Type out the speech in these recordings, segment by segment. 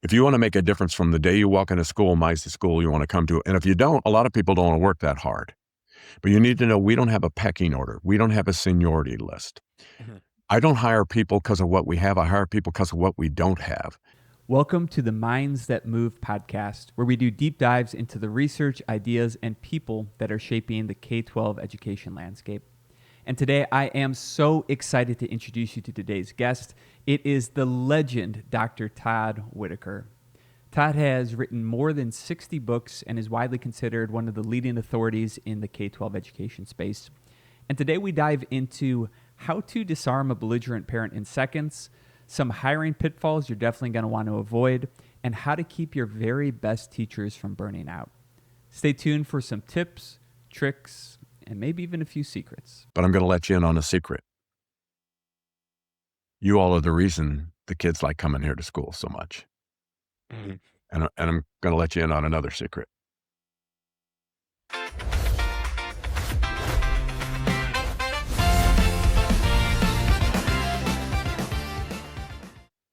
If you want to make a difference from the day you walk into school, mine's the school you want to come to. And if you don't, a lot of people don't want to work that hard. But you need to know we don't have a pecking order. We don't have a seniority list. Mhm. I don't hire people because of what we have. I hire people because of what we don't have. Welcome to the Minds That Move podcast, where we do deep dives into the research, ideas, and people that are shaping the K-12 education landscape. And today I am so excited to introduce you to today's guest. It is the legend, Dr. Todd Whitaker. Todd has written more than 60 books and is widely considered one of the leading authorities in the K-12 education space. And today we dive into how to disarm a belligerent parent in seconds, some hiring pitfalls you're definitely going to want to avoid, and how to keep your very best teachers from burning out. Stay tuned for some tips, tricks, and maybe even a few secrets. But I'm going to let you in on a secret. You all are the reason the kids like coming here to school so much. Mm-hmm. And I'm going to let you in on another secret.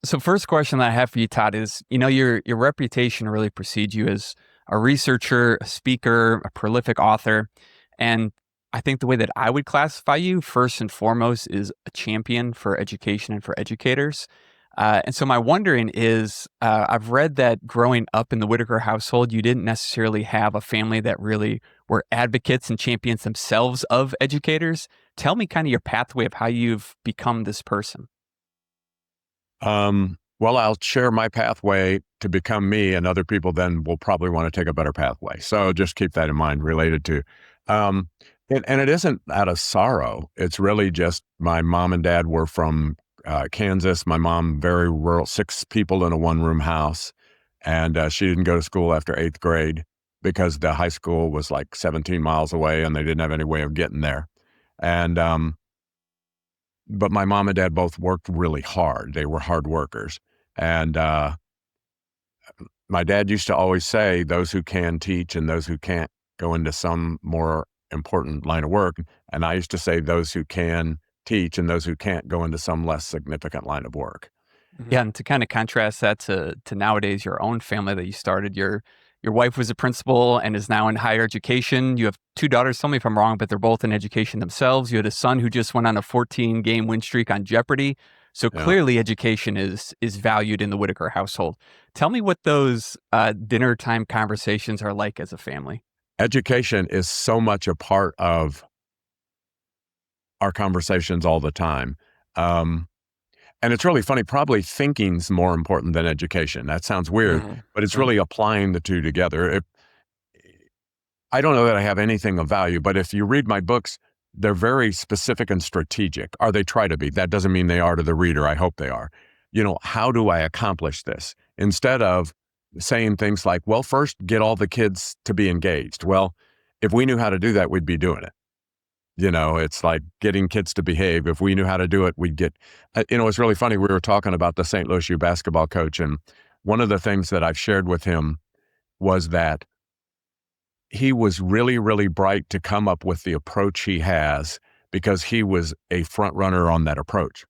So first question that I have for you, Todd, is, your reputation really precedes you as a researcher, a speaker, a prolific author. And I think the way that I would classify you, first and foremost, is a champion for education and for educators. And so my wondering is, I've read that growing up in the Whitaker household, you didn't necessarily have a family that really were advocates and champions themselves of educators. Tell me kind of your pathway of how you've become this person. Well, I'll share my pathway to become me, and other people then will probably want to take a better pathway. So just keep that in mind related to, and it isn't out of sorrow. It's really just my mom and dad were from Kansas. My mom, very rural, 6 people in a one-room house. And she didn't go to school after 8th grade because the high school was like 17 miles away and they didn't have any way of getting there. And, but my mom and dad both worked really hard. They were hard workers. And my dad used to always say, those who can teach and those who can't go into some more important line of work. And I used to say, those who can teach and those who can't go into some less significant line of work. Mm-hmm. Yeah, and to kind of contrast that to nowadays, your own family that you started, your wife was a principal and is now in higher education. You have 2 daughters, tell me if I'm wrong, but they're both in education themselves. You had a son who just went on a 14-game win streak on Jeopardy. So Yeah. clearly education is valued in the Whitaker household. Tell me what those dinner time conversations are like as a family. Education is so much a part of our conversations all the time. And it's really funny, probably thinking's more important than education. That sounds weird, Mhm. but it's really applying the two together. I don't know that I have anything of value, but if you read my books, they're very specific and strategic, or they try to be. That doesn't mean they are to the reader. I hope they are. How do I accomplish this? Instead of saying things like, well, first get all the kids to be engaged. Well, if we knew how to do that, we'd be doing it. It's like getting kids to behave. If we knew how to do it, we'd get, it's really funny. We were talking about the St. Louis U basketball coach. And one of the things that I've shared with him was that he was really, really bright to come up with the approach he has because he was a front runner on that approach.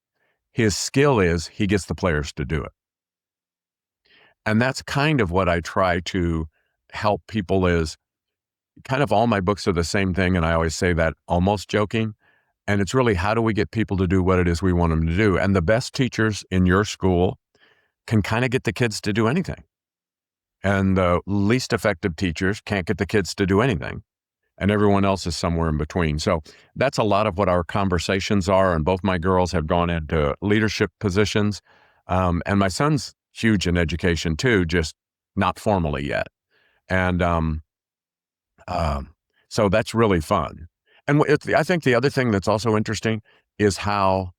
His skill is he gets the players to do it. And that's kind of what I try to help people is, kind of all my books are the same thing, and I always say that almost joking, and it's really how do we get people to do what it is we want them to do? And the best teachers in your school can kind of get the kids to do anything. And the least effective teachers can't get the kids to do anything. And everyone else is somewhere in between. So that's a lot of what our conversations are, and both my girls have gone into leadership positions. And my son's huge in education too, just not formally yet. And so that's really fun. And I think the other thing that's also interesting is how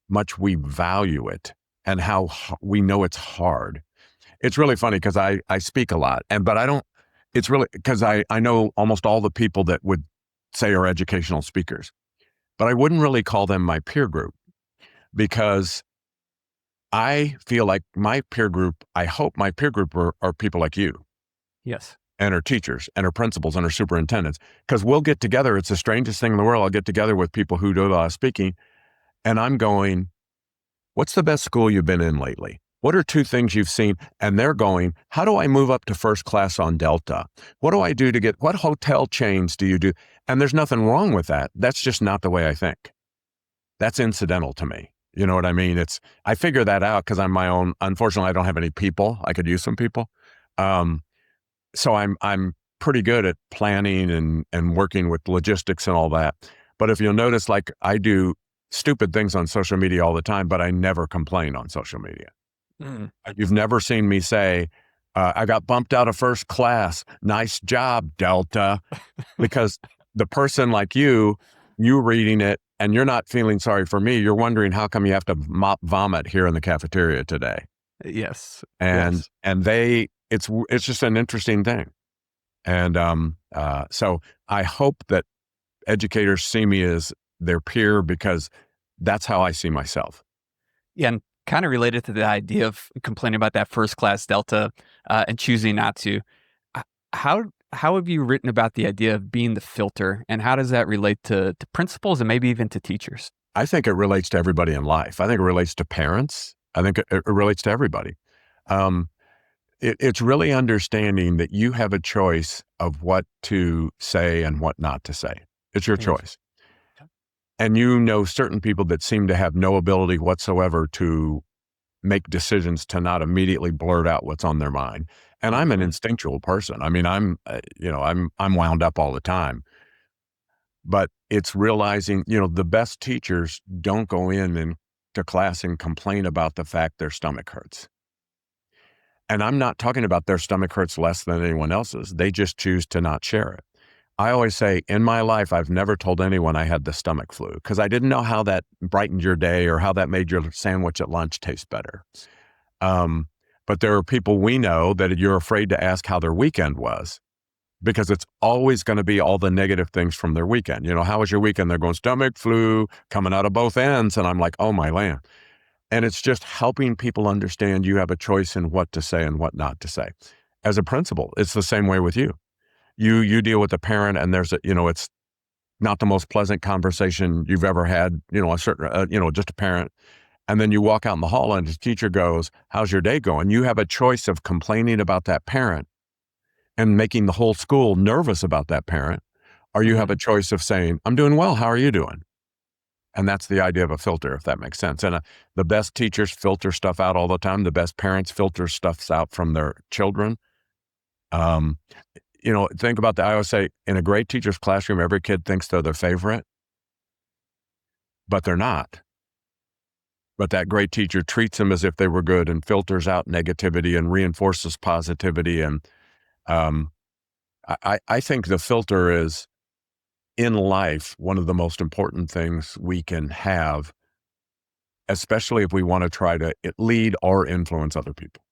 much we value it and how we know it's hard. It's really funny because I speak a lot, but I don't, it's really because I know almost all the people that would say are educational speakers, but I wouldn't really call them my peer group because I feel like my peer group, I hope my peer group are people like you. Yes. And our teachers and our principals and our superintendents, because we'll get together. It's the strangest thing in the world. I'll get together with people who do a lot of speaking and I'm going, what's the best school you've been in lately? What are two things you've seen? And they're going, how do I move up to first class on Delta? What do I do to get, what hotel chains do you do? And there's nothing wrong with that. That's just not the way I think. That's incidental to me. You know what I mean? I figure that out because I'm my own. Unfortunately, I don't have any people. I could use some people. Um, so I'm pretty good at planning and working with logistics and all that. But if you'll notice, like I do stupid things on social media all the time, but I never complain on social media. Mm. You've never seen me say, I got bumped out of first class. Nice job, Delta. Because the person like you reading it and you're not feeling sorry for me. You're wondering how come you have to mop vomit here in the cafeteria today. Yes. And Yes. it's just an interesting thing. And so I hope that educators see me as their peer because that's how I see myself. Yeah, and kind of related to the idea of complaining about that first class delta and choosing not to. h- How how have you written about the idea of being the filter, and how does that relate to principals and maybe even to teachers? I think it relates to everybody in life. I think it relates to parents. I think it relates to everybody. Um, it's really understanding that you have a choice of what to say and what not to say. It's your Yes. choice. And you know certain people that seem to have no ability whatsoever to make decisions to not immediately blurt out what's on their mind. And I'm an Mhm. instinctual person. I mean, I'm wound up all the time. But it's realizing, the best teachers don't go in to class and complain about the fact their stomach hurts. And I'm not talking about their stomach hurts less than anyone else's. They just choose to not share it. I always say in my life, I've never told anyone I had the stomach flu because I didn't know how that brightened your day or how that made your sandwich at lunch taste better. Um, but there are people we know that you're afraid to ask how their weekend was because it's always going to be all the negative things from their weekend. How was your weekend? They're going stomach flu coming out of both ends. And I'm like, oh my land. And it's just helping people understand you have a choice in what to say and what not to say. As a principal, it's the same way with you. You deal with a parent and it's not the most pleasant conversation you've ever had, just a parent. And then you walk out in the hall and the teacher goes, how's your day going? You have a choice of complaining about that parent and making the whole school nervous about that parent. Or you have a Mhm. choice of saying, I'm doing well. How are you doing? And that's the idea of a filter, if that makes sense. And the best teachers filter stuff out all the time. The best parents filter stuff out from their children. Um, think about that. I always say in a great teacher's classroom, every kid thinks they're their favorite, but they're not. But that great teacher treats them as if they were good and filters out negativity and reinforces positivity. And um, I think the filter is in life one of the most important things we can have, especially if we want to try to lead or influence other people.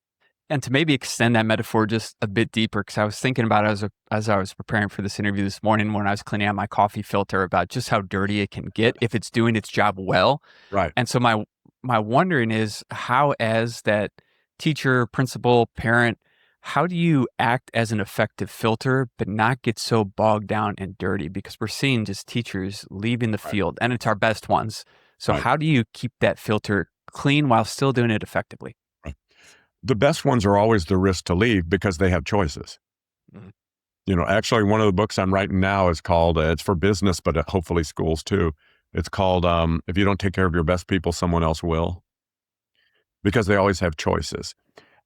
And to maybe extend that metaphor just a bit deeper, because I was thinking about it as I was preparing for this interview this morning when I was cleaning out my coffee filter about just how dirty it can get if it's doing its job well. Right. And so my wondering is how, as that teacher, principal, parent, how do you act as an effective filter but not get so bogged down and dirty? Because we're seeing just teachers leaving the Right. field, and it's our best ones. So Right. how do you keep that filter clean while still doing it effectively? Right. The best ones are always the risk to leave because they have choices. Mhm. Actually, one of the books I'm writing now is called, it's for business, but hopefully schools too. It's called, If You Don't Take Care of Your Best People, Someone Else Will, because they always have choices.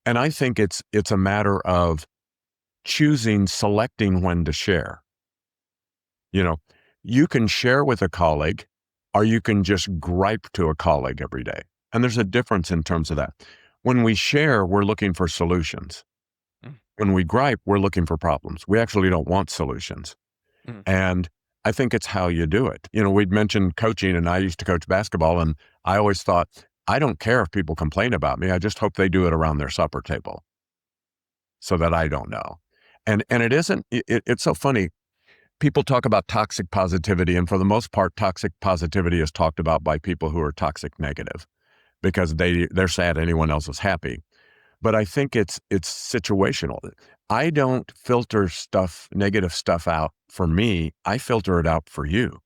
And I think it's a matter of selecting when to share. You know, you can share with a colleague or you can just gripe to a colleague every day. And there's a difference in terms of that. When we share, we're looking for solutions. Mm, When we gripe, we're looking for problems. We actually don't want solutions. mm. And I think it's how you do it. We'd mentioned coaching, and I used to coach basketball, and I always thought, I don't care if people complain about me. I just hope they do it around their supper table so that I don't know. And it isn't, it's so funny. People talk about toxic positivity, and for the most part, toxic positivity is talked about by people who are toxic negative because they're sad anyone else is happy. But I think it's situational. I don't filter negative stuff out for me. I filter it out for you.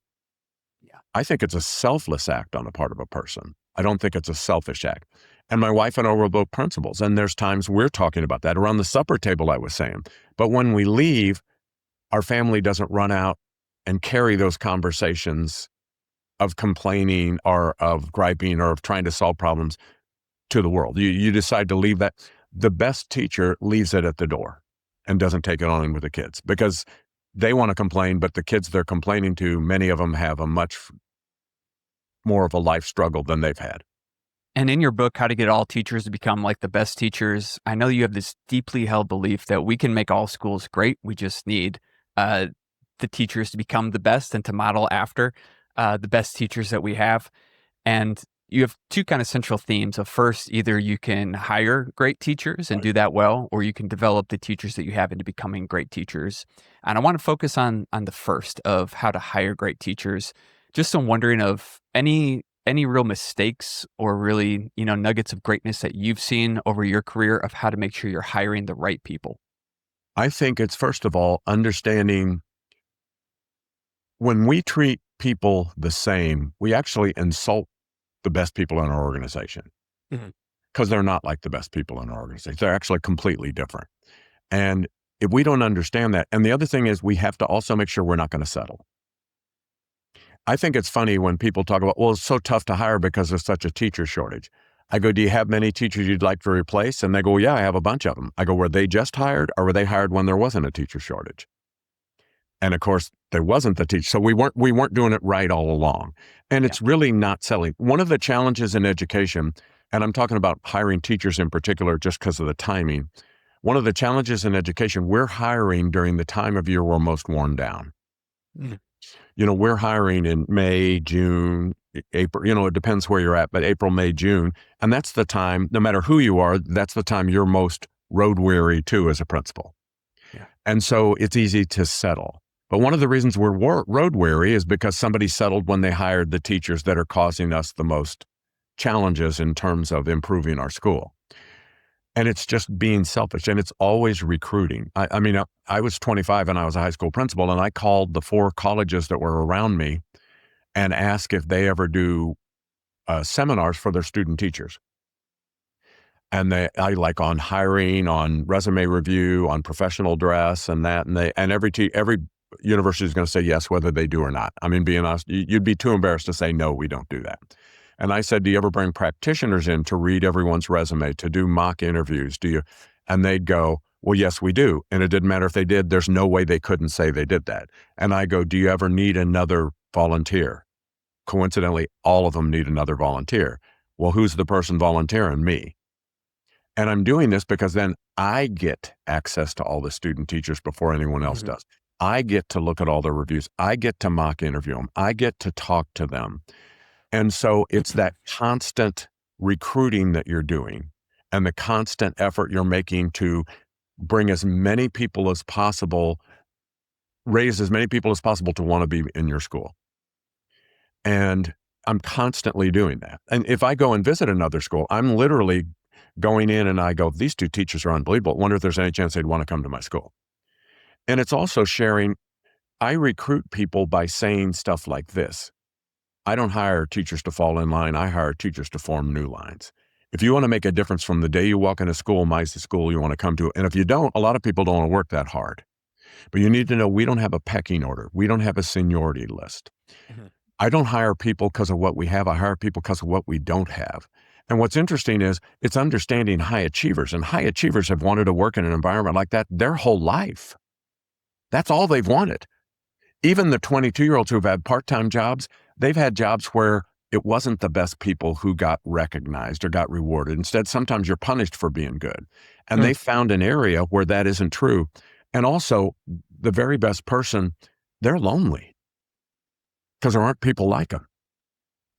Yeah. I think it's a selfless act on the part of a person. I don't think it's a selfish act. And my wife and I were both principals. And there's times we're talking about that around the supper table, I was saying. But when we leave, our family doesn't run out and carry those conversations of complaining or of griping or of trying to solve problems to the world. You decide to leave that. The best teacher leaves it at the door and doesn't take it on with the kids because they want to complain, but the kids they're complaining to, many of them have a much more of a life struggle than they've had. And in your book, How to Get All Teachers to Become Like the Best Teachers, I know you have this deeply held belief that we can make all schools great. We just need the teachers to become the best and to model after the best teachers that we have. And you have two kind of central themes of first, either you can hire great teachers and do that well, or you can develop the teachers that you have into becoming great teachers. And I want to focus on the first of how to hire great teachers. Just some wondering of any real mistakes or really, nuggets of greatness that you've seen over your career of how to make sure you're hiring the right people. I think it's first of all, understanding when we treat people the same, we actually insult the best people in our organization because they're not like the best people in our organization. They're actually completely different. And if we don't understand that, and the other thing is we have to also make sure we're not going to settle. I think it's funny when people talk about, well, it's so tough to hire because there's such a teacher shortage. I go, do you have many teachers you'd like to replace? And they go, yeah, I have a bunch of them. I go, were they just hired or were they hired when there wasn't a teacher shortage? And of course, there wasn't the teacher. So we weren't doing it right all along. And it's really not selling. One of the challenges in education, and I'm talking about hiring teachers in particular just because of the timing. One of the challenges in education, we're hiring during the time of year we're most worn down. We're hiring in May, June, April, it depends where you're at, but April, May, June. And that's the time, no matter who you are, that's the time you're most road weary too as a principal. Yeah. And so it's easy to settle. But one of the reasons we're road weary is because somebody settled when they hired the teachers that are causing us the most challenges in terms of improving our school. And it's just being selfish, and it's always recruiting. I was 25 and I was a high school principal, and I called the 4 colleges that were around me and asked if they ever do seminars for their student teachers. And I like on hiring, on resume review, on professional dress, and that, and every university is going to say yes, whether they do or not. Being honest, you'd be too embarrassed to say no, we don't do that. And I said, do you ever bring practitioners in to read everyone's resume, to do mock interviews? Do you? And they'd go, well, yes, we do. And it didn't matter if they did. There's no way they couldn't say they did that. And I go, do you ever need another volunteer? Coincidentally, all of them need another volunteer. Well, who's the person volunteering? Me. And I'm doing this because then I get access to all the student teachers before anyone else does. I get to look at all their reviews. I get to mock interview them. I get to talk to them. And so it's that constant recruiting that you're doing and the constant effort you're making to bring as many people as possible, raise as many people as possible to want to be in your school. And I'm constantly doing that. And if I go and visit another school, I'm literally going in and I go, these 2 teachers are unbelievable. Wonder if there's any chance they'd want to come to my school. And it's also sharing. I recruit people by saying stuff like this. I don't hire teachers to fall in line. I hire teachers to form new lines. If you want to make a difference from the day you walk into school, mine's the school you want to come to. And if you don't, a lot of people don't want to work that hard. But you need to know we don't have a pecking order. We don't have a seniority list. I don't hire people because of what we have. I hire people because of what we don't have. And what's interesting is it's understanding high achievers. And high achievers have wanted to work in an environment like that their whole life. That's all they've wanted. Even the 22-year-olds who've had part-time jobs, they've had jobs where it wasn't the best people who got recognized or got rewarded. Instead, sometimes you're punished for being good. And they found an area where that isn't true. And also, the very best person, they're lonely because there aren't people like them.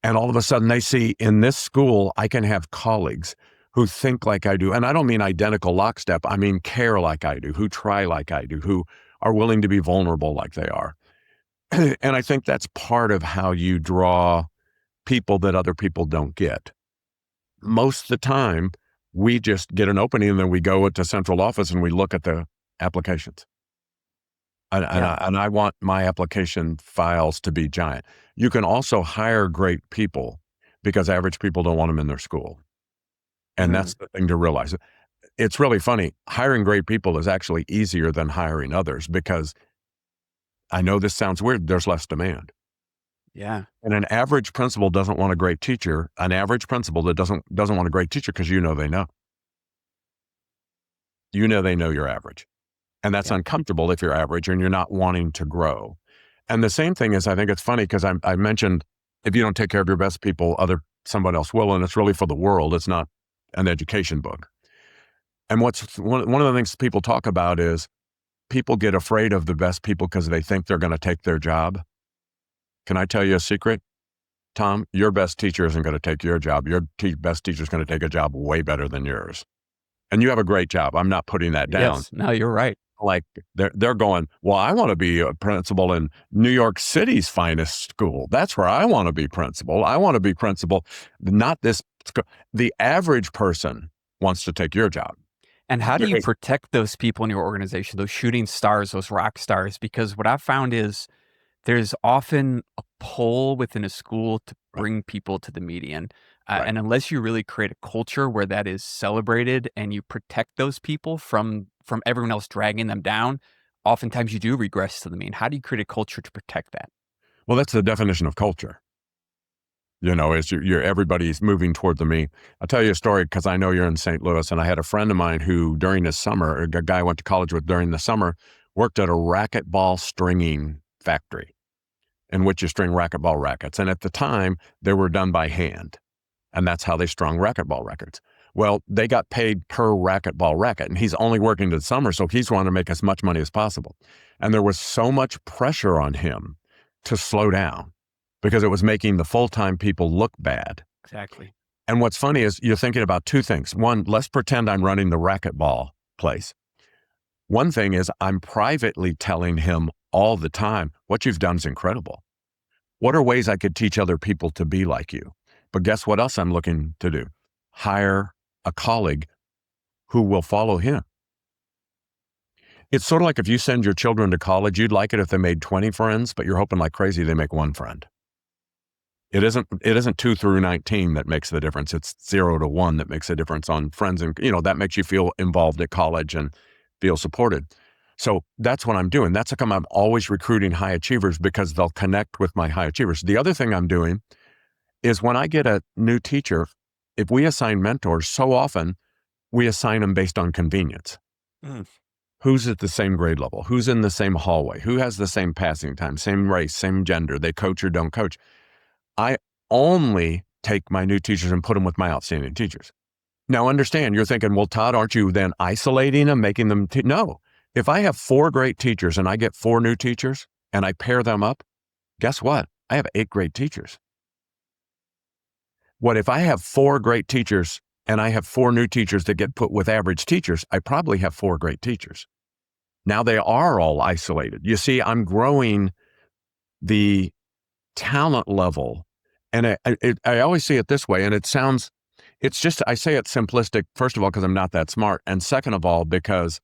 And all of a sudden they see in this school, I can have colleagues who think like I do. And I don't mean identical lockstep. I mean care like I do, who try like I do, who are willing to be vulnerable like they are. And I think that's part of how you draw people that other people don't get. Most of the time, we just get an opening and then we go to central office and we look at the applications. And I want my application files to be giant. You can also hire great people because average people don't want them in their school. And that's the thing to realize. It's really funny. Hiring great people is actually easier than hiring others because I know this sounds weird. There's less demand. Yeah. And an average principal doesn't want a great teacher. An average principal that doesn't want a great teacher because they know. They know you're average. And that's uncomfortable if you're average and you're not wanting to grow. And the same thing is, I think it's funny because I mentioned if you don't take care of your best people, someone else will, and it's really for the world. It's not an education book. And what's one of the things people talk about is people get afraid of the best people because they think they're going to take their job. Can I tell you a secret, Tom? Your best teacher isn't going to take your job. Your best teacher is going to take a job way better than yours. And you have a great job. I'm not putting that down. Yes. No, you're right. Like they're going, well, I want to be a principal in New York City's finest school. That's where I want to be principal. I want to be principal, not this. The average person wants to take your job. And how do you protect those people in your organization, those shooting stars, those rock stars? Because what I've found is there's often a pull within a school to bring people to the median. And unless you really create a culture where that is celebrated and you protect those people from everyone else dragging them down, oftentimes you do regress to the mean. How do you create a culture to protect that? Well, that's the definition of culture. Is everybody's moving toward the mean. I'll tell you a story because I know you're in St. Louis, and I had a friend of mine who during the summer, a guy I went to college with during the summer, worked at a racquetball stringing factory in which you string racquetball rackets. And at the time, they were done by hand. And that's how they strung racquetball rackets. Well, they got paid per racquetball racket, and he's only working in the summer, so he's wanting to make as much money as possible. And there was so much pressure on him to slow down because it was making the full-time people look bad. Exactly. And what's funny is you're thinking about two things. One, let's pretend I'm running the racquetball place. One thing is I'm privately telling him all the time, what you've done is incredible. What are ways I could teach other people to be like you? But guess what else I'm looking to do? Hire a colleague who will follow him. It's sort of like if you send your children to college, you'd like it if they made 20 friends, but you're hoping like crazy they make one friend. It isn't 2 through 19 that makes the difference. It's 0 to 1 that makes a difference on friends. And, that makes you feel involved at college and feel supported. So that's what I'm doing. That's how come I'm always recruiting high achievers because they'll connect with my high achievers. The other thing I'm doing is when I get a new teacher, if we assign mentors, so often we assign them based on convenience. Who's at the same grade level? Who's in the same hallway? Who has the same passing time, same race, same gender? They coach or don't coach. I only take my new teachers and put them with my outstanding teachers. Now understand, you're thinking, well, Todd, aren't you then isolating them, making them no. If I have 4 great teachers and I get 4 new teachers and I pair them up, guess what? I have 8 great teachers. What if I have 4 great teachers and I have 4 new teachers that get put with average teachers? I probably have 4 great teachers. Now they are all isolated. You see, I'm growing the talent level. And I always see it this way, and I say it simplistic, first of all, because I'm not that smart. And second of all, because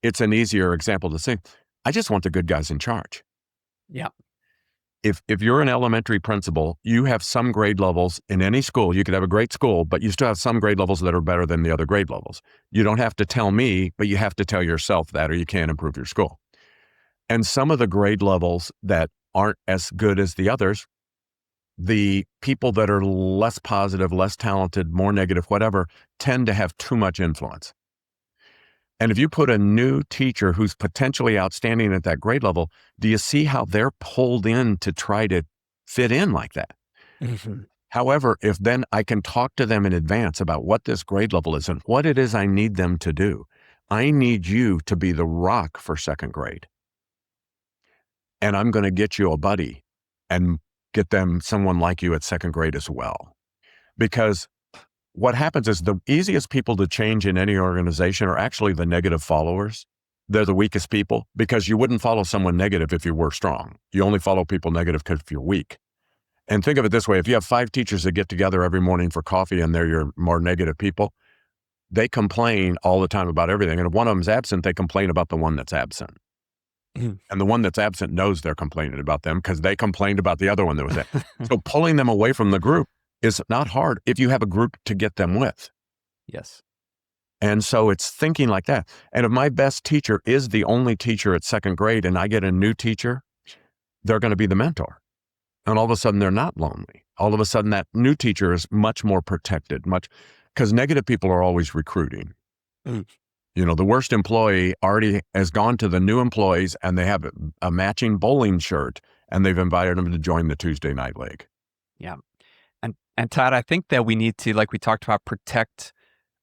it's an easier example to see. I just want the good guys in charge. Yeah. If you're an elementary principal, you have some grade levels in any school. You could have a great school, but you still have some grade levels that are better than the other grade levels. You don't have to tell me, but you have to tell yourself that, or you can't improve your school. And some of the grade levels that aren't as good as the others, the people that are less positive, less talented, more negative, whatever, tend to have too much influence. And if you put a new teacher who's potentially outstanding at that grade level, do you see how they're pulled in to try to fit in like that? Mm-hmm. However, if then I can talk to them in advance about what this grade level is and what it is I need them to do. I need you to be the rock for second grade. And I'm going to get you a buddy and get them someone like you at second grade as well. Because what happens is the easiest people to change in any organization are actually the negative followers. They're the weakest people because you wouldn't follow someone negative if you were strong. You only follow people negative because you're weak. And think of it this way. If you have 5 teachers that get together every morning for coffee and they're your more negative people, they complain all the time about everything. And if one of them's absent, they complain about the one that's absent. And the one that's absent knows they're complaining about them because they complained about the other one that was there. So pulling them away from the group is not hard if you have a group to get them with. Yes. And so it's thinking like that. And if my best teacher is the only teacher at second grade and I get a new teacher, they're going to be the mentor. And all of a sudden they're not lonely. All of a sudden that new teacher is much more protected, because negative people are always recruiting. Mm. The worst employee already has gone to the new employees and they have a matching bowling shirt and they've invited them to join the Tuesday night league. Yeah. And Todd, I think that we need to, like we talked about, protect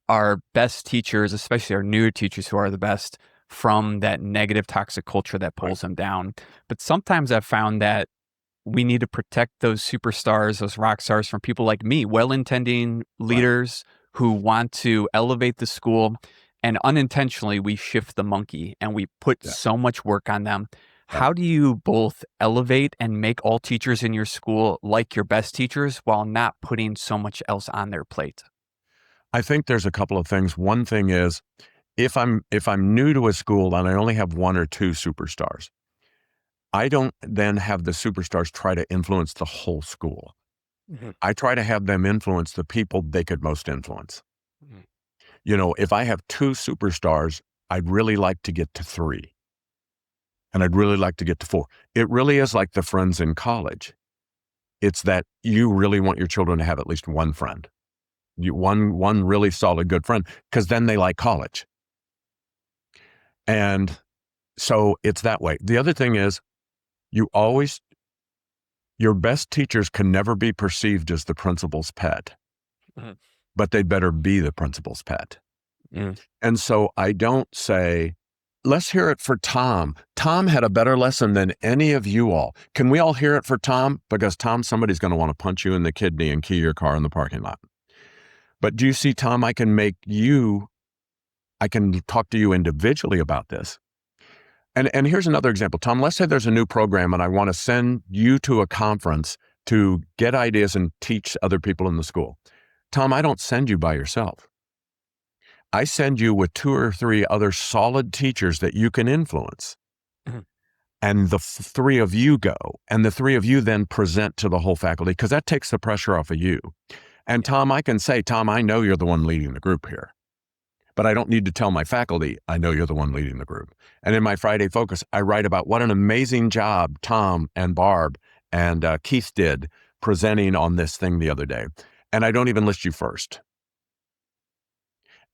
our best teachers, especially our newer teachers who are the best, from that negative toxic culture that pulls them down. But sometimes I've found that we need to protect those superstars, those rock stars, from people like me, well-intending leaders who want to elevate the school, and unintentionally we shift the monkey and we put so much work on them. How do you both elevate and make all teachers in your school like your best teachers while not putting so much else on their plate? I think there's a couple of things. One thing is, if I'm new to a school and I only have one or two superstars, I don't then have the superstars try to influence the whole school. I try to have them influence the people they could most influence. If I have two superstars, I'd really like to get to 3. And I'd really like to get to 4. It really is like the friends in college. It's that you really want your children to have at least one friend. One really solid, good friend, because then they like college. And so it's that way. The other thing is, your best teachers can never be perceived as the principal's pet, but they'd better be the principal's pet. And so I don't say, let's hear it for Tom. Tom had a better lesson than any of you all. Can we all hear it for Tom? Because Tom, somebody's going to want to punch you in the kidney and key your car in the parking lot. But do you see, Tom, I can talk to you individually about this. And here's another example. Tom, let's say there's a new program and I want to send you to a conference to get ideas and teach other people in the school. Tom, I don't send you by yourself. I send you with 2 or 3 other solid teachers that you can influence. And the 3 of you go, and the 3 of you then present to the whole faculty, because that takes the pressure off of you. And Tom, I can say, Tom, I know you're the one leading the group here, but I don't need to tell my faculty, I know you're the one leading the group. And in my Friday Focus, I write about what an amazing job Tom and Barb and Keith did presenting on this thing the other day. And I don't even list you first.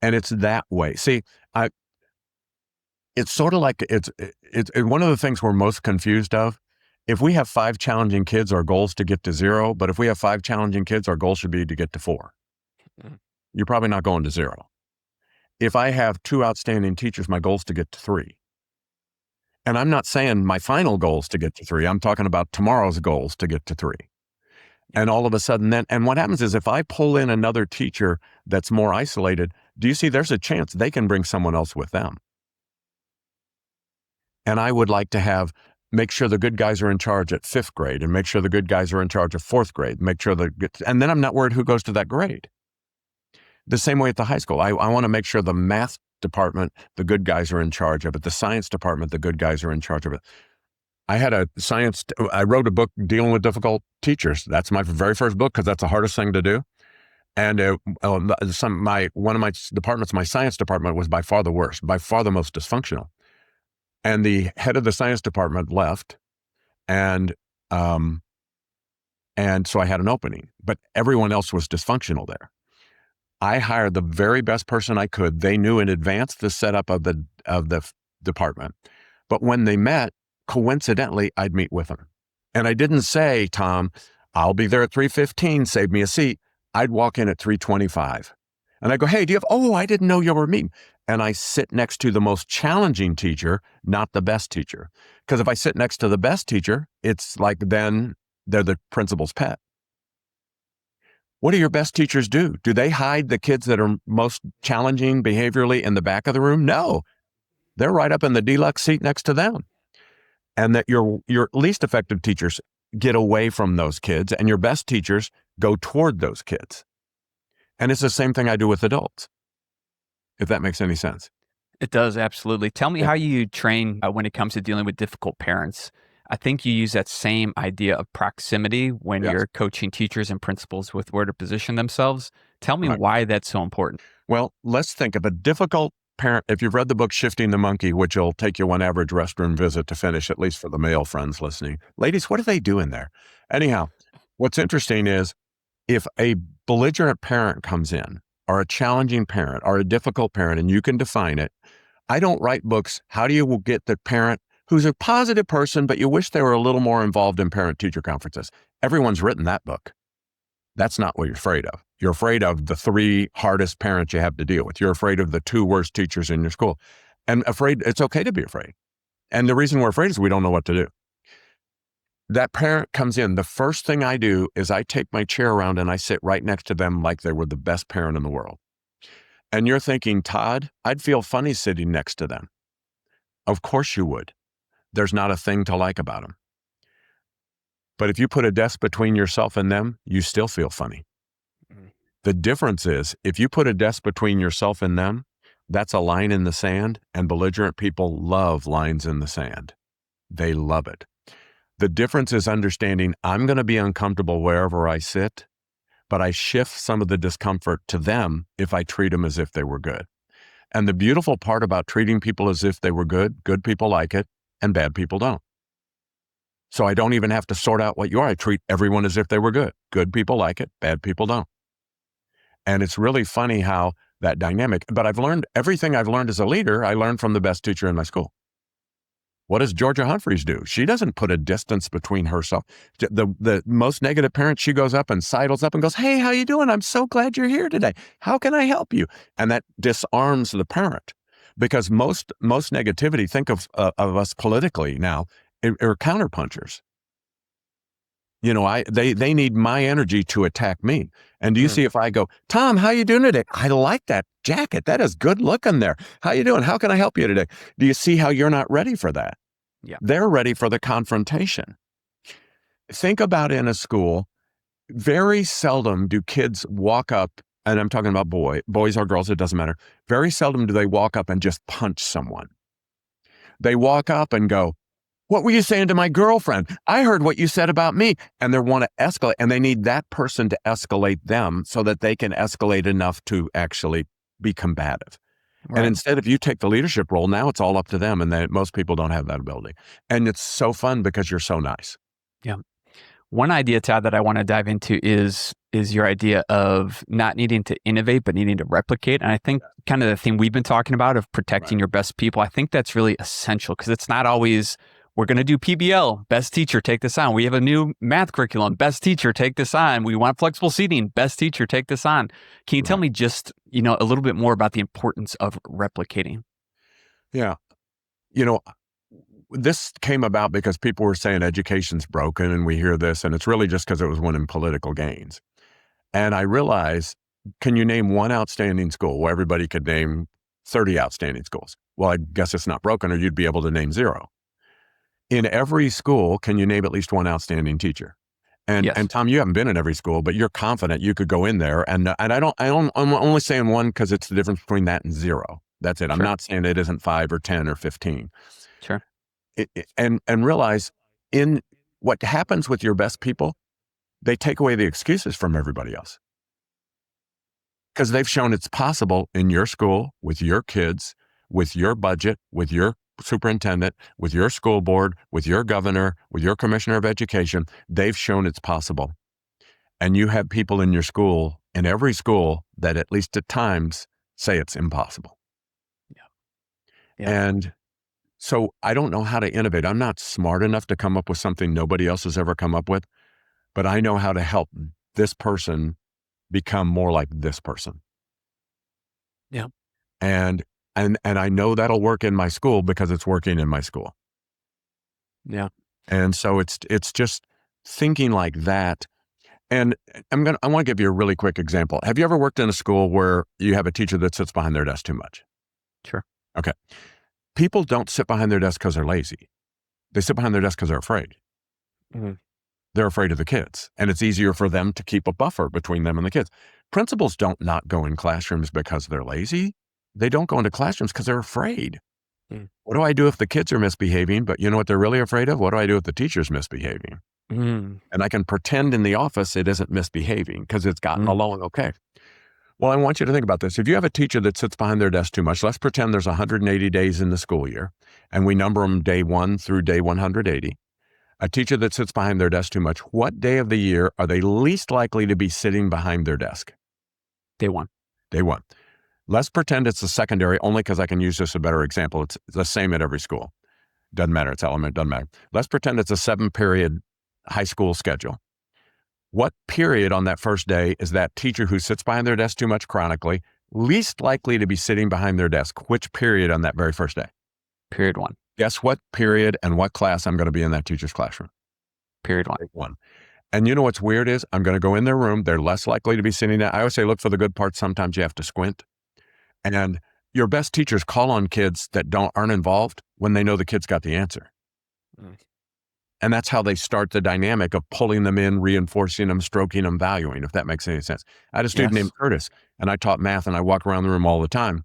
And it's that way. See, it's sort of like, it's one of the things we're most confused of. If we have 5 challenging kids, our goal is to get to 0. But if we have 5 challenging kids, our goal should be to get to 4. You're probably not going to 0. If I have 2 outstanding teachers, my goal is to get to 3. And I'm not saying my final goal is to get to 3. I'm talking about tomorrow's goals to get to 3. And all of a sudden and what happens is, if I pull in another teacher that's more isolated, do you see there's a chance they can bring someone else with them? And I would like to make sure the good guys are in charge at 5th grade, and make sure the good guys are in charge of 4th grade, and then I'm not worried who goes to that grade. The same way at the high school. I want to make sure the math department, the good guys are in charge of it. The science department, the good guys are in charge of it. I wrote a book dealing with difficult teachers. That's my very first book, because that's the hardest thing to do. And one of my departments, my science department, was by far the worst, by far the most dysfunctional. And the head of the science department left, and so I had an opening, but everyone else was dysfunctional there. I hired the very best person I could. They knew in advance the setup of the department, but when they met, coincidentally, I'd meet with them. And I didn't say, Tom, I'll be there at 3:15, save me a seat. I'd walk in at 3:25. And I go, hey, I didn't know you were meeting. And I sit next to the most challenging teacher, not the best teacher. Because if I sit next to the best teacher, it's like then they're the principal's pet. What do your best teachers do? Do they hide the kids that are most challenging behaviorally in the back of the room? No, they're right up in the deluxe seat next to them. And that your least effective teachers get away from those kids, and your best teachers go toward those kids. And it's the same thing I do with adults, if that makes any sense. It does, absolutely. Tell me how you train when it comes to dealing with difficult parents. I think you use that same idea of proximity when you're coaching teachers and principals with where to position themselves. Tell me Right. why that's so important. Well, let's think of a difficult parent. If you've read the book Shifting the Monkey, which will take you one average restroom visit to finish, at least for the male friends listening. Ladies, what do they do in there? Anyhow, what's interesting is if a belligerent parent comes in, or a challenging parent, or a difficult parent, and you can define it, I don't write books. How do you get the parent who's a positive person, but you wish they were a little more involved in parent-teacher conferences? Everyone's written that book. That's not what you're afraid of. You're afraid of the 3 hardest parents you have to deal with. You're afraid of the 2 worst teachers in your school. And afraid, it's okay to be afraid. And the reason we're afraid is we don't know what to do. That parent comes in, the first thing I do is I take my chair around and I sit right next to them like they were the best parent in the world. And you're thinking, Todd, I'd feel funny sitting next to them. Of course you would. There's not a thing to like about them. But if you put a desk between yourself and them, you still feel funny. The difference is if you put a desk between yourself and them, that's a line in the sand, and belligerent people love lines in the sand. They love it. The difference is understanding I'm going to be uncomfortable wherever I sit, but I shift some of the discomfort to them if I treat them as if they were good. And the beautiful part about treating people as if they were good people like it and bad people don't. So I don't even have to sort out what you are. I treat everyone as if they were good. Good people like it, bad people don't. And it's really funny how that dynamic, but I've learned everything I've learned as a leader, I learned from the best teacher in my school. What does Georgia Humphreys do? She doesn't put a distance between herself. The most negative parent, she goes up and sidles up and goes, hey, how you doing? I'm so glad you're here today. How can I help you? And that disarms the parent because most negativity, think of us politically now, are counterpunchers. You know, they need my energy to attack me. And do you see if I go, Tom, how you doing today? I like that jacket. That is good looking there. How you doing? How can I help you today? Do you see how you're not ready for that? Yeah. They're ready for the confrontation. Think about in a school, very seldom do kids walk up, and I'm talking about boys or girls, it doesn't matter. Very seldom do they walk up and just punch someone. They walk up and go, what were you saying to my girlfriend? I heard what you said about me. And they want to escalate, and they need that person to escalate them so that they can escalate enough to actually be combative. Right. And instead, if you take the leadership role, now it's all up to them. And most people don't have that ability. And it's so fun because you're so nice. Yeah. One idea, Todd, that I want to dive into is your idea of not needing to innovate, but needing to replicate. And I think kind of the thing we've been talking about of protecting your best people, I think that's really essential because it's not always, we're going to do PBL, best teacher, take this on. We have a new math curriculum, best teacher, take this on. We want flexible seating, best teacher, take this on. Can you tell me just, a little bit more about the importance of replicating? Yeah. This came about because people were saying education's broken, and we hear this, and it's really just because it was winning political gains. And I realized, can you name one outstanding school? Well, everybody could name 30 outstanding schools. Well, I guess it's not broken, or you'd be able to name 0. In every school, can you name at least one outstanding teacher? And Yes. and Tom, you haven't been in every school, but you're confident you could go in there, and I'm only saying one because it's the difference between that and 0. That's it. I'm not saying it isn't 5 or 10 or 15. Sure. And realize in what happens with your best people, they take away the excuses from everybody else. Because they've shown it's possible in your school, with your kids, with your budget, with your superintendent, with your school board, with your governor, with your commissioner of education. They've shown it's possible. And you have people in your school, in every school, that at least at times say it's impossible. Yeah. And so I don't know how to innovate. I'm not smart enough to come up with something nobody else has ever come up with, but I know how to help this person become more like this person. Yeah. And I know that'll work in my school because it's working in my school. Yeah. And so it's just thinking like that. And I want to give you a really quick example. Have you ever worked in a school where you have a teacher that sits behind their desk too much? Sure. Okay. People don't sit behind their desk because they're lazy. They sit behind their desk because they're afraid. Mm-hmm. They're afraid of the kids. And it's easier for them to keep a buffer between them and the kids. Principals don't not go in classrooms because they're lazy. They don't go into classrooms because they're afraid. What do I do if the kids are misbehaving? But you know what they're really afraid of? What do I do if the teacher's misbehaving? And I can pretend in the office it isn't misbehaving because it's gotten along okay. Well, I want you to think about this. If you have a teacher that sits behind their desk too much, let's pretend there's 180 days in the school year, and we number them day 1 through day 180. A teacher that sits behind their desk too much, what day of the year are they least likely to be sitting behind their desk? Day 1. Day 1. Let's pretend it's a secondary, only because I can use this as a better example. It's the same at every school. Doesn't matter. It's element, doesn't matter. Let's pretend it's a 7-period high school schedule. What period on that first day is that teacher who sits behind their desk too much chronically least likely to be sitting behind their desk? Which period on that very first day? Period 1. Guess what period and what class I'm going to be in that teacher's classroom? Period 1. Period 1. And you know what's weird is I'm going to go in their room. They're less likely to be sitting there. I always say, look for the good parts. Sometimes you have to squint. And your best teachers call on kids that aren't involved when they know the kid's got the answer. Mm. And that's how they start the dynamic of pulling them in, reinforcing them, stroking them, valuing, if that makes any sense. I had a student named Curtis, and I taught math, and I walk around the room all the time.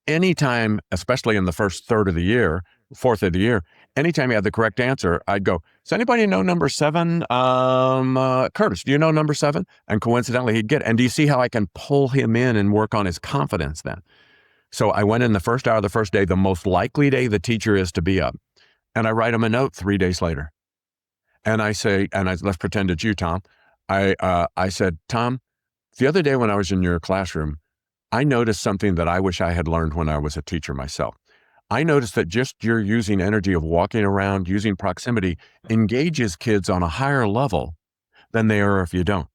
Anytime, especially in the first third of the year, fourth of the year, anytime he had the correct answer, I'd go, does anybody know number 7? Curtis, do you know number 7? And coincidentally, he'd get it. And do you see how I can pull him in and work on his confidence then? So I went in the first hour of the first day, the most likely day the teacher is to be up. And I write him a note 3 days later. And I say, let's pretend it's you, Tom. I said, Tom, the other day when I was in your classroom, I noticed something that I wish I had learned when I was a teacher myself. I noticed that just your using energy of walking around, using proximity, engages kids on a higher level than they are if you don't.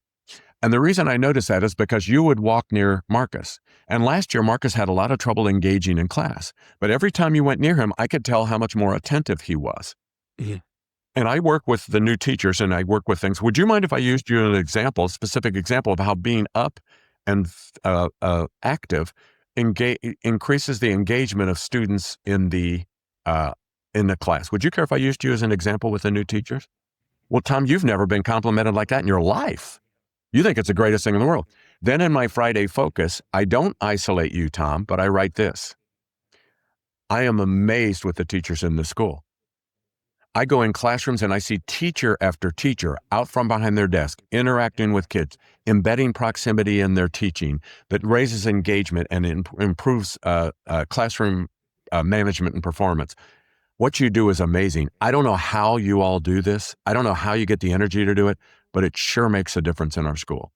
And the reason I noticed that is because you would walk near Marcus. And last year, Marcus had a lot of trouble engaging in class. But every time you went near him, I could tell how much more attentive he was. Yeah. And I work with the new teachers and I work with things. Would you mind if I used you an example, a specific example of how being up and active increases the engagement of students in the class? Would you care if I used you as an example with the new teachers? Well, Tom, you've never been complimented like that in your life. You think it's the greatest thing in the world. Then in my Friday focus, I don't isolate you, Tom, but I write this. I am amazed with the teachers in the school. I go in classrooms and I see teacher after teacher out from behind their desk, interacting with kids, embedding proximity in their teaching that raises engagement and improves classroom management and performance. What you do is amazing. I don't know how you all do this. I don't know how you get the energy to do it, but it sure makes a difference in our school.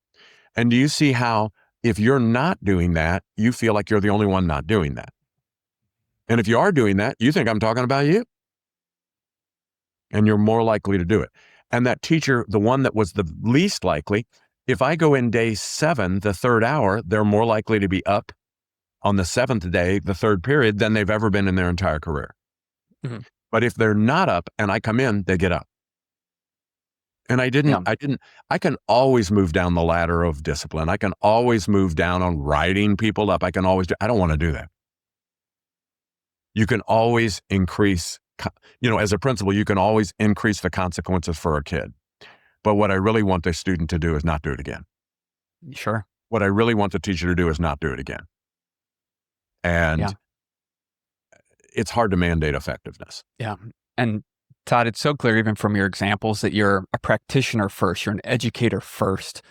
And do you see how if you're not doing that, you feel like you're the only one not doing that? And if you are doing that, you think I'm talking about you. And you're more likely to do it. And that teacher, the one that was the least likely, if I go in day 7, the 3rd hour, they're more likely to be up on the 7th day, the 3rd period, than they've ever been in their entire career. Mm-hmm. But if they're not up and I come in, they get up. And I can always move down the ladder of discipline. I can always move down on writing people up. I don't want to do that. You can always increase, as a principal, you can always increase the consequences for a kid. But what I really want the student to do is not do it again. Sure. What I really want the teacher to do is not do it again. And it's hard to mandate effectiveness. Yeah. And Todd, it's so clear even from your examples that you're a practitioner first, you're an educator first.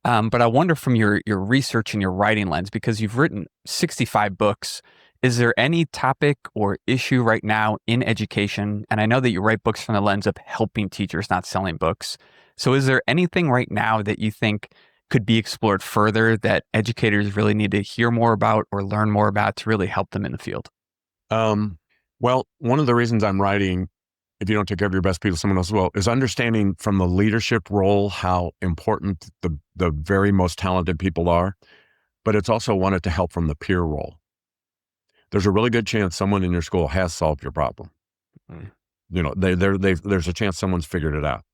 But I wonder from your research and your writing lens, because you've written 65 books, is there any topic or issue right now in education? And I know that you write books from the lens of helping teachers, not selling books. So is there anything right now that you think could be explored further that educators really need to hear more about or learn more about to really help them in the field? Well, one of the reasons I'm writing, if you don't take care of your best people, someone else will, is understanding from the leadership role how important the very most talented people are. But it's also wanted to help from the peer role. There's a really good chance someone in your school has solved your problem. There's a chance someone's figured it out.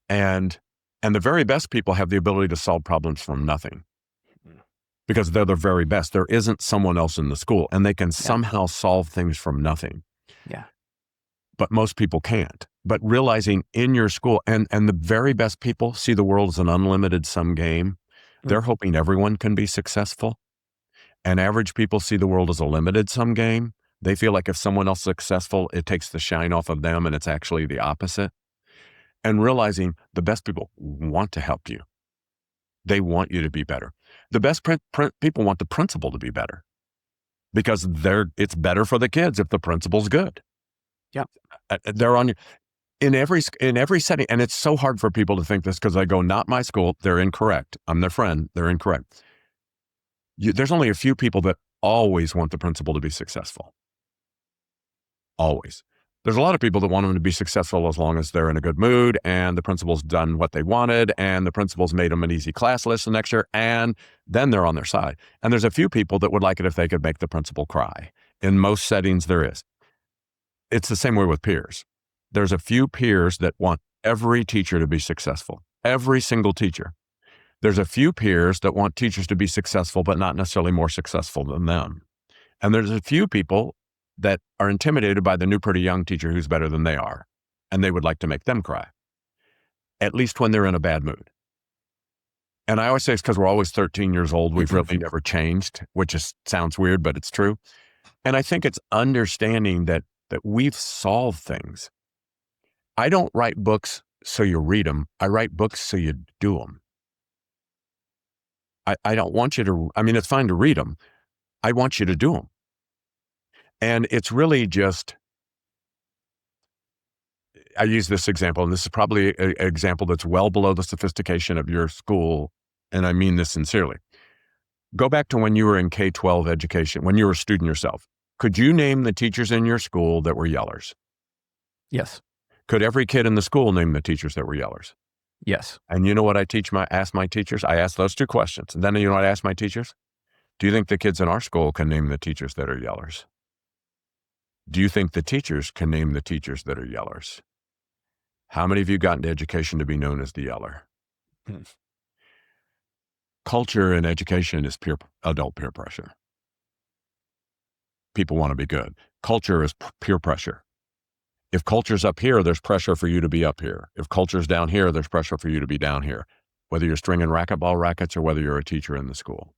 And the very best people have the ability to solve problems from nothing because they're the very best. There isn't someone else in the school and they can somehow solve things from nothing. Yeah. But most people can't. But realizing in your school and the very best people see the world as an unlimited sum game. They're hoping everyone can be successful. And average people see the world as a limited sum game. They feel like if someone else is successful, it takes the shine off of them and it's actually the opposite. And realizing the best people want to help you. They want you to be better. The best people want the principal to be better because it's better for the kids if the principal's good. Yeah. They're on in every setting. And it's so hard for people to think this because I go, not my school. They're incorrect. I'm their friend. They're incorrect. There's only a few people that always want the principal to be successful. Always. There's a lot of people that want them to be successful as long as they're in a good mood and the principal's done what they wanted and the principal's made them an easy class list the next year, and then they're on their side. And there's a few people that would like it if they could make the principal cry. In most settings, there is. It's the same way with peers. There's a few peers that want every teacher to be successful, every single teacher. There's a few peers that want teachers to be successful, but not necessarily more successful than them. And there's a few people that are intimidated by the new pretty young teacher who's better than they are, and they would like to make them cry, at least when they're in a bad mood. And I always say it's because we're always 13 years old. We've really never changed, which sounds weird, but it's true. And I think it's understanding that we've solved things. I don't write books so you read them. I write books so you do them. I don't want you to, it's fine to read them. I want you to do them. And it's really just, I use this example, and this is probably an example that's well below the sophistication of your school, and I mean this sincerely. Go back to when you were in K-12 education, when you were a student yourself. Could you name the teachers in your school that were yellers? Yes. Could every kid in the school name the teachers that were yellers? Yes. And you know what I ask my teachers? I ask those two questions. And then you know what I ask my teachers? Do you think the kids in our school can name the teachers that are yellers? Do you think the teachers can name the teachers that are yellers? How many of you got into education to be known as the yeller? Culture in education is adult peer pressure. People want to be good. Culture is peer pressure. If culture's up here, there's pressure for you to be up here. If culture's down here, there's pressure for you to be down here, whether you're stringing racquetball rackets or whether you're a teacher in the school.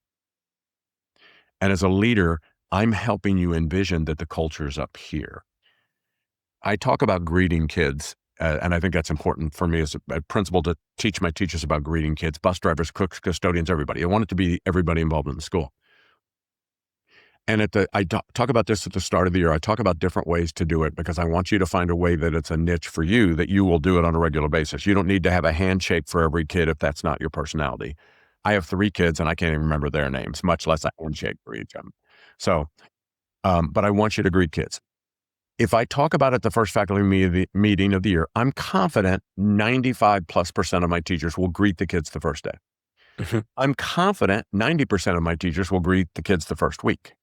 And as a leader, I'm helping you envision that the culture's up here. I talk about greeting kids, and I think that's important for me as a principal to teach my teachers about greeting kids, bus drivers, cooks, custodians, everybody. I want it to be everybody involved in the school. And I talk about this at the start of the year. I talk about different ways to do it because I want you to find a way that it's a niche for you, that you will do it on a regular basis. You don't need to have a handshake for every kid if that's not your personality. I have 3 kids and I can't even remember their names, much less a handshake for each of them. So, but I want you to greet kids. If I talk about it at the first faculty meeting of the year, I'm confident 95+% of my teachers will greet the kids the first day. Mm-hmm. I'm confident 90% of my teachers will greet the kids the first week.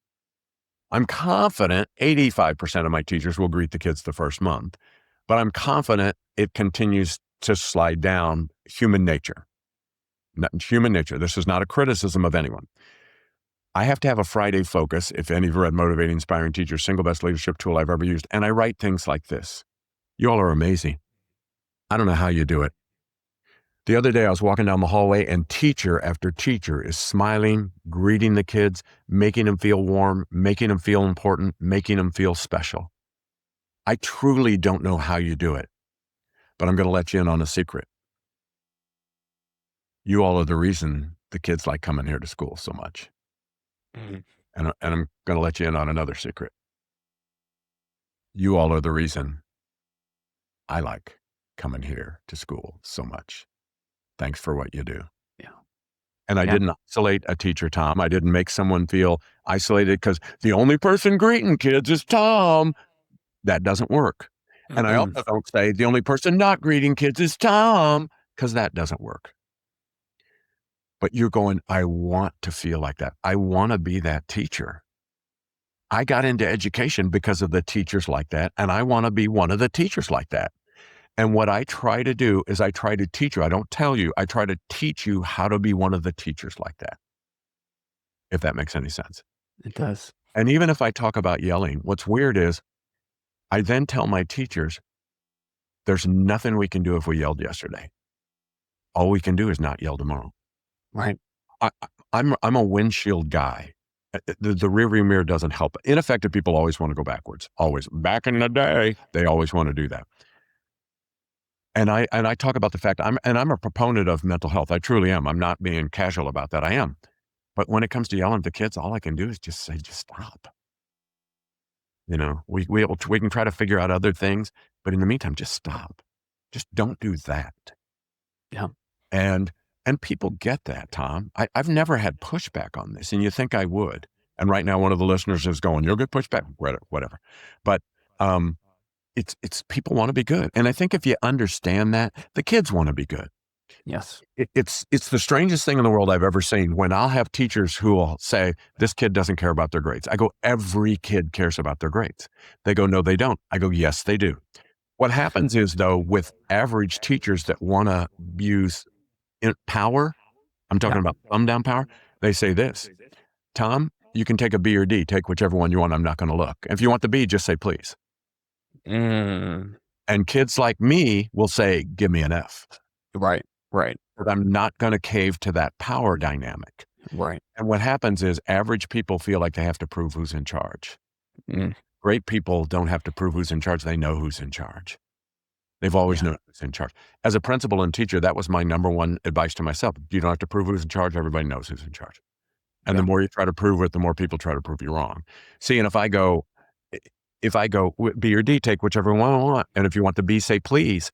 I'm confident 85% of my teachers will greet the kids the first month, but I'm confident it continues to slide down. Human nature. Human nature. This is not a criticism of anyone. I have to have a Friday focus. If any of you read Motivating Inspiring Teachers, single best leadership tool I've ever used. And I write things like this. You all are amazing. I don't know how you do it. The other day I was walking down the hallway and teacher after teacher is smiling, greeting the kids, making them feel warm, making them feel important, making them feel special. I truly don't know how you do it, but I'm going to let you in on a secret. You all are the reason the kids like coming here to school so much. Mm-hmm. And I'm going to let you in on another secret. You all are the reason I like coming here to school so much. Thanks for what you do. Yeah. And I didn't isolate a teacher, Tom. I didn't make someone feel isolated because the only person greeting kids is Tom. That doesn't work. Mm-hmm. And I also don't say the only person not greeting kids is Tom, because that doesn't work. But you're going, I want to feel like that. I want to be that teacher. I got into education because of the teachers like that, and I want to be one of the teachers like that. And what I try to do is I try to teach you. I don't tell you. I try to teach you how to be one of the teachers like that, if that makes any sense. It does. And even if I talk about yelling, what's weird is I then tell my teachers, there's nothing we can do if we yelled yesterday. All we can do is not yell tomorrow. Right. I'm a windshield guy. The rearview mirror doesn't help. Ineffective people always want to go backwards. Always. Back in the day, they always want to do that. And I talk about the fact I'm a proponent of mental health. I truly am. I'm not being casual about that. I am. But when it comes to yelling at the kids, all I can do is just say, just stop. We can try to figure out other things, but in the meantime, just stop. Just don't do that. Yeah. And people get that, Tom. I've never had pushback on this, and you think I would. And right now, one of the listeners is going, "You'll get pushback," whatever. But it's people want to be good, and I think if you understand that, the kids want to be good. Yes. It's the strangest thing in the world I've ever seen when I'll have teachers who will say, "This kid doesn't care about their grades." I go, "Every kid cares about their grades." They go, "No, they don't." I go, "Yes, they do." What happens is, though, with average teachers that want to use power, I'm talking Yeah. about thumb down power, they say this, "Tom, you can take a B or D, take whichever one you want. I'm not going to look. If you want the B, just say please." Mm. And kids like me will say, "Give me an F." Right. Right. But I'm not going to cave to that power dynamic. Right. And what happens is average people feel like they have to prove who's in charge. Mm. Great people don't have to prove who's in charge. They know who's in charge. They've always known who's in charge. As a principal and teacher, that was my number one advice to myself. You don't have to prove who's in charge. Everybody knows who's in charge. And the more you try to prove it, the more people try to prove you wrong. See, and if I go B or D, take whichever one I want. And if you want the B, say please.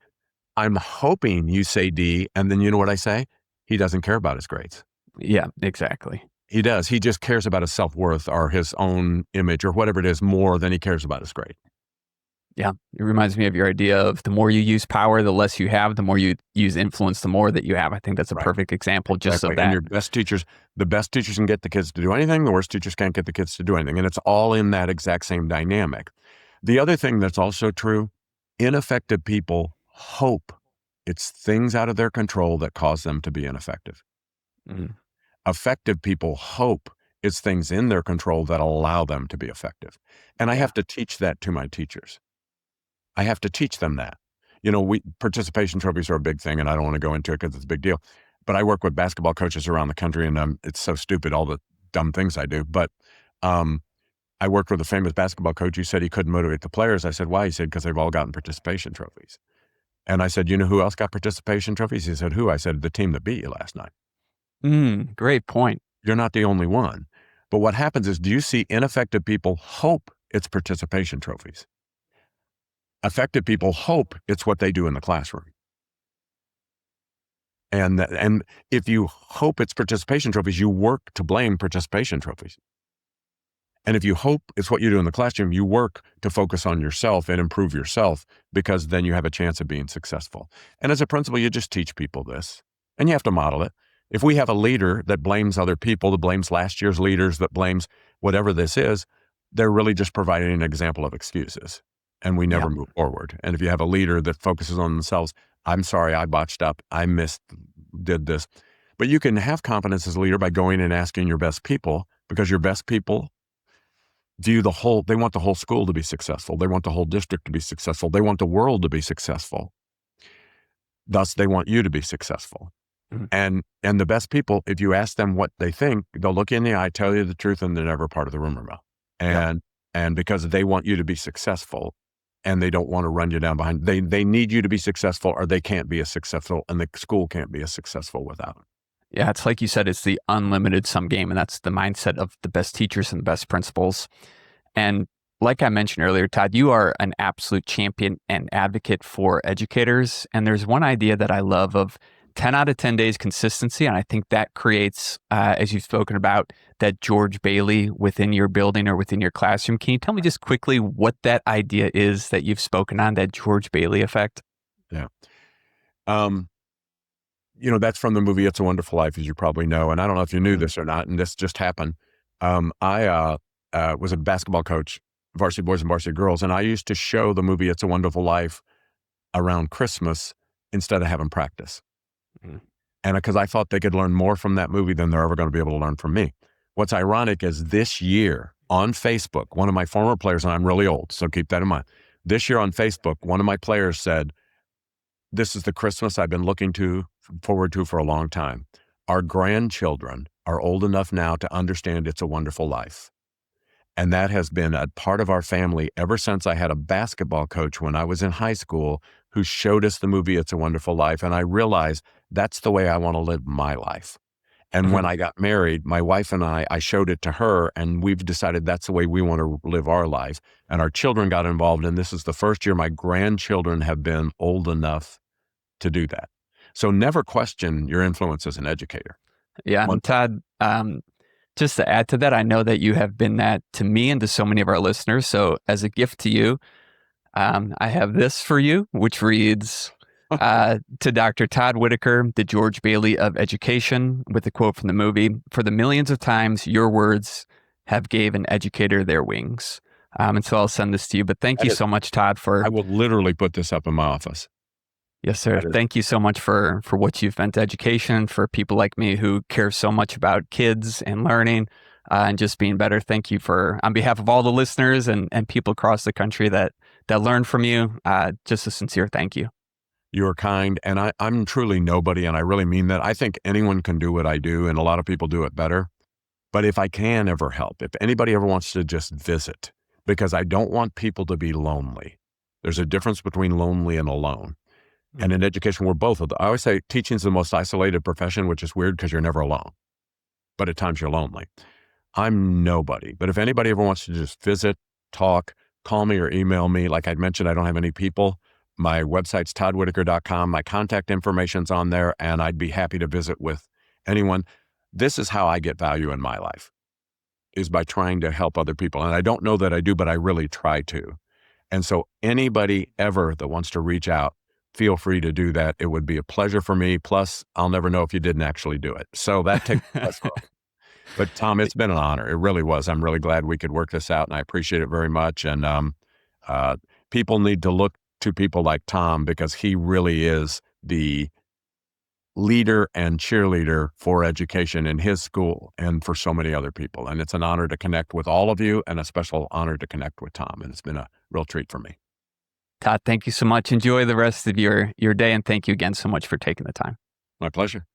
I'm hoping you say D, and then you know what I say? He doesn't care about his grades. Yeah, exactly. He does. He just cares about his self-worth or his own image or whatever it is more than he cares about his grade. Yeah. It reminds me of your idea of the more you use power, the less you have, the more you use influence, the more that you have. I think that's a perfect example just of that. And the best teachers can get the kids to do anything. The worst teachers can't get the kids to do anything. And it's all in that exact same dynamic. The other thing that's also true, ineffective people hope it's things out of their control that cause them to be ineffective. Mhm. Effective people hope it's things in their control that allow them to be effective. And I have to teach that to my teachers. I have to teach them that. Participation trophies are a big thing, and I don't want to go into it because it's a big deal. But I work with basketball coaches around the country, and it's so stupid, all the dumb things I do. But I worked with a famous basketball coach who said he couldn't motivate the players. I said, "Why?" He said, "Because they've all gotten participation trophies." And I said, "You know who else got participation trophies?" He said, "Who?" I said, "The team that beat you last night. Great point. You're not the only one." But what happens is, do you see ineffective people hope it's participation trophies? Effective people hope it's what they do in the classroom. And if you hope it's participation trophies, you work to blame participation trophies. And if you hope it's what you do in the classroom, you work to focus on yourself and improve yourself, because then you have a chance of being successful. And as a principal, you just teach people this, and you have to model it. If we have a leader that blames other people, that blames last year's leaders, that blames whatever this is, they're really just providing an example of excuses, and we never move forward. And if you have a leader that focuses on themselves, "I'm sorry, I botched up. I did this." But you can have confidence as a leader by going and asking your best people, because your best people they want the whole school to be successful. They want the whole district to be successful. They want the world to be successful. Thus, they want you to be successful. Mhm. And the best people, if you ask them what they think, they'll look you in the eye, tell you the truth, and they're never part of the rumor mill. And because they want you to be successful, and they don't want to run you down behind. They need you to be successful, or they can't be as successful, and the school can't be as successful without them. Yeah, it's like you said, it's the unlimited sum game, and that's the mindset of the best teachers and the best principals. And like I mentioned earlier, Todd, you are an absolute champion and advocate for educators. And there's one idea that I love of 10 out of 10 days consistency. And I think that creates, as you've spoken about, that George Bailey within your building or within your classroom. Can you tell me just quickly what that idea is that you've spoken on, that George Bailey effect? Yeah. That's from the movie It's a Wonderful Life, as you probably know. And I don't know if you knew this or not, and this just happened. I was a basketball coach, varsity boys and varsity girls, and I used to show the movie It's a Wonderful Life around Christmas instead of having practice. Mhm. And because I thought they could learn more from that movie than they're ever going to be able to learn from me. What's ironic is this year on Facebook, one of my former players, and I'm really old, so keep that in mind. This year on Facebook, one of my players said, "This is the Christmas I've been looking forward to for a long time. Our grandchildren are old enough now to understand It's a Wonderful Life." And that has been a part of our family ever since I had a basketball coach when I was in high school who showed us the movie It's a Wonderful Life. And I realized that's the way I want to live my life. And when I got married, my wife and I showed it to her, and we've decided that's the way we want to live our life. And our children got involved, and this is the first year my grandchildren have been old enough to do that. So never question your influence as an educator. Yeah, and Todd, just to add to that, I know that you have been that to me and to so many of our listeners. So as a gift to you, I have this for you, which reads, to Dr. Todd Whitaker, the George Bailey of education, with a quote from the movie, "For the millions of times your words have gave an educator their wings." And so I'll send this to you. But thank you so much, Todd, for... I will literally put this up in my office. Yes, sir. Thank you so much for what you've meant to education, for people like me who care so much about kids and learning and just being better. Thank you for, on behalf of all the listeners and people across the country that learn from you, just a sincere thank you. You're kind, and I'm truly nobody, and I really mean that. I think anyone can do what I do, and a lot of people do it better. But if I can ever help, if anybody ever wants to just visit, because I don't want people to be lonely. There's a difference between lonely and alone. And in education, we're both of them. I always say teaching is the most isolated profession, which is weird because you're never alone. But at times you're lonely. I'm nobody. But if anybody ever wants to just visit, talk, call me or email me, like I'd mentioned, I don't have any people. My website's toddwhitaker.com. My contact information's on there, and I'd be happy to visit with anyone. This is how I get value in my life, is by trying to help other people. And I don't know that I do, but I really try to. And so anybody ever that wants to reach out, feel free to do that. It would be a pleasure for me. Plus, I'll never know if you didn't actually do it. So that takes less off. But Tom, it's been an honor. It really was. I'm really glad we could work this out, and I appreciate it very much. And people need to look to people like Tom, because he really is the leader and cheerleader for education in his school and for so many other people. And it's an honor to connect with all of you, and a special honor to connect with Tom. And it's been a real treat for me. Todd, thank you so much. Enjoy the rest of your day, and thank you again so much for taking the time. My pleasure.